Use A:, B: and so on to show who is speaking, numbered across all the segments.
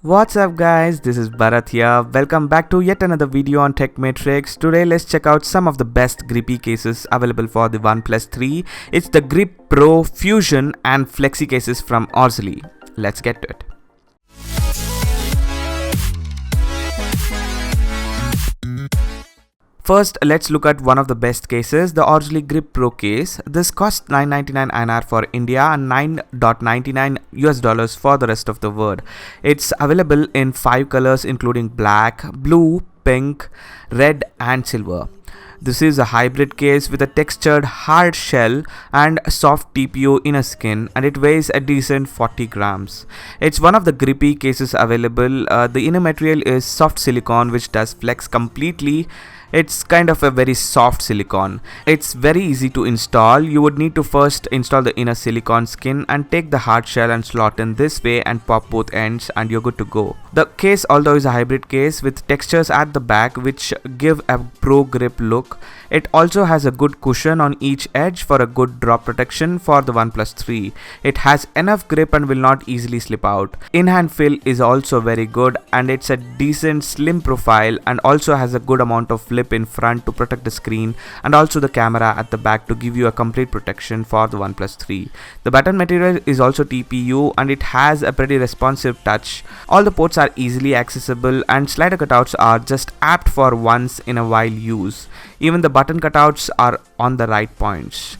A: What's up guys, this is Bharat here. Welcome back to yet another video on Tech Matrix. Today let's check out some of the best grippy cases available for the Oneplus 3. It's the Grip Pro Fusion and Flexi cases from Ausley. Let's get to it. First, let's look at one of the best cases, the Orzly Grip Pro case. This costs $9.99 INR for India and $9.99 US for the rest of the world. It's available in 5 colors including black, blue, pink, red and silver. This is a hybrid case with a textured hard shell and a soft TPU inner skin, and it weighs a decent 40 grams. It's one of the grippy cases available. The inner material is soft silicone which does flex completely. It's kind of a very soft silicone. It's very easy to install. You would need to first install the inner silicone skin and take the hard shell and slot in this way and pop both ends and you're good to go. The case, although is a hybrid case with textures at the back which give a pro grip look, it also has a good cushion on each edge for a good drop protection for the Oneplus 3. It has enough grip and will not easily slip out. In-hand feel is also very good and it's a decent slim profile and also has a good amount of flip in front to protect the screen and also the camera at the back to give you a complete protection for the Oneplus 3. The button material is also TPU and it has a pretty responsive touch. All the ports are easily accessible and slider cutouts are just apt for once in a while use. Even the button cutouts are on the right points.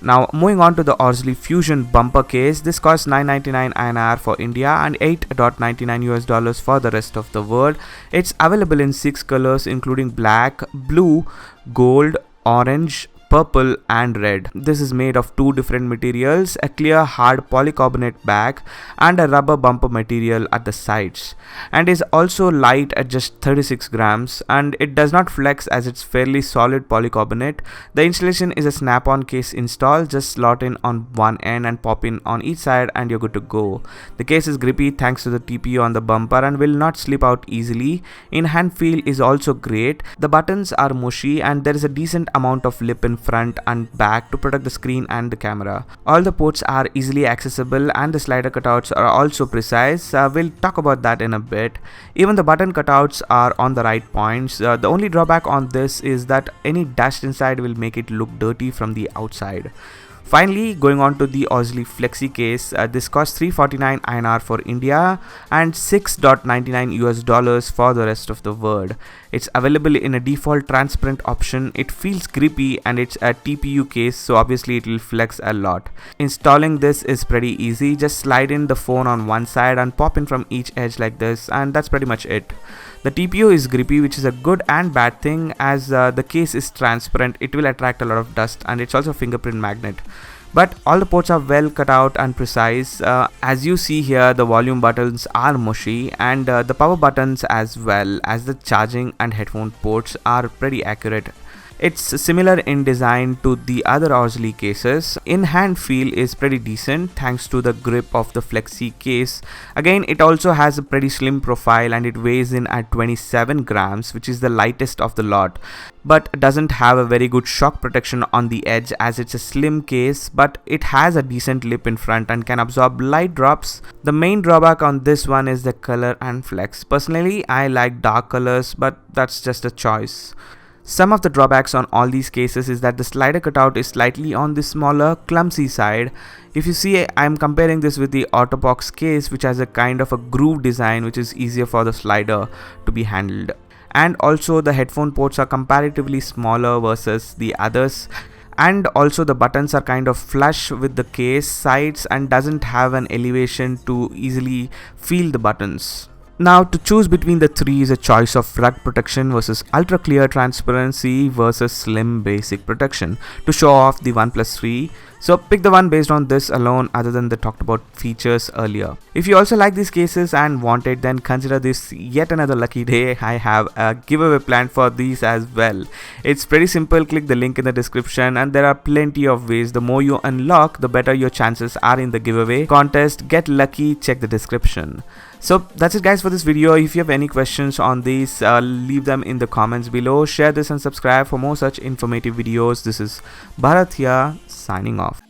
A: Now moving on to the Orzly Fusion bumper case. This costs $9.99 INR for India and $8.99 US for the rest of the world. It's available in 6 colors including black, blue, gold, orange, purple and red. This is made of 2 different materials, a clear hard polycarbonate back and a rubber bumper material at the sides, and is also light at just 36 grams, and it does not flex as it's fairly solid polycarbonate. The installation is a snap-on case install. Just slot in on one end and pop in on each side and you're good to go. The case is grippy thanks to the TPU on the bumper and will not slip out easily. In-hand feel is also great. The buttons are mushy and there is a decent amount of lip in front and back to protect the screen and the camera. All the ports are easily accessible and the slider cutouts are also precise. We'll talk about that in a bit. Even the button cutouts are on the right points. The only drawback on this is that any dust inside will make it look dirty from the outside. Finally, going on to the Ausley Flexi case, this costs $3.49 INR for India and $6.99 US for the rest of the world. It's available in a default transparent option. It feels grippy and it's a TPU case, so obviously it will flex a lot. Installing this is pretty easy. Just slide in the phone on one side and pop in from each edge like this, and that's pretty much it. The TPU is grippy, which is a good and bad thing, as the case is transparent. It will attract a lot of dust and it's also a fingerprint magnet. But all the ports are well cut out and precise. As you see here, the volume buttons are mushy and the power buttons as well as the charging and headphone ports are pretty accurate. It's similar in design to the other Ausley cases. In-hand feel is pretty decent thanks to the grip of the Flexi case. Again, it also has a pretty slim profile and it weighs in at 27 grams, which is the lightest of the lot, but doesn't have a very good shock protection on the edge as it's a slim case, but it has a decent lip in front and can absorb light drops. The main drawback on this one is the color and flex. Personally, I like dark colors, but that's just a choice. Some of the drawbacks on all these cases is that the slider cutout is slightly on the smaller, clumsy side. If you see, I'm comparing this with the Autobox case, which has a kind of a groove design which is easier for the slider to be handled. And also the headphone ports are comparatively smaller versus the others. And also the buttons are kind of flush with the case sides and doesn't have an elevation to easily feel the buttons. Now, to choose between the three is a choice of rug protection versus ultra clear transparency versus slim basic protection to show off the Oneplus 3. So pick the one based on this alone other than the talked about features earlier. If you also like these cases and want it, then consider this yet another lucky day. I have a giveaway planned for these as well. It's pretty simple. Click the link in the description and there are plenty of ways. The more you unlock, the better your chances are in the giveaway contest. Get lucky, check the description. So that's it guys for this video. If you have any questions on these, leave them in the comments below. Share this and subscribe for more such informative videos. This is Bharat here, signing off.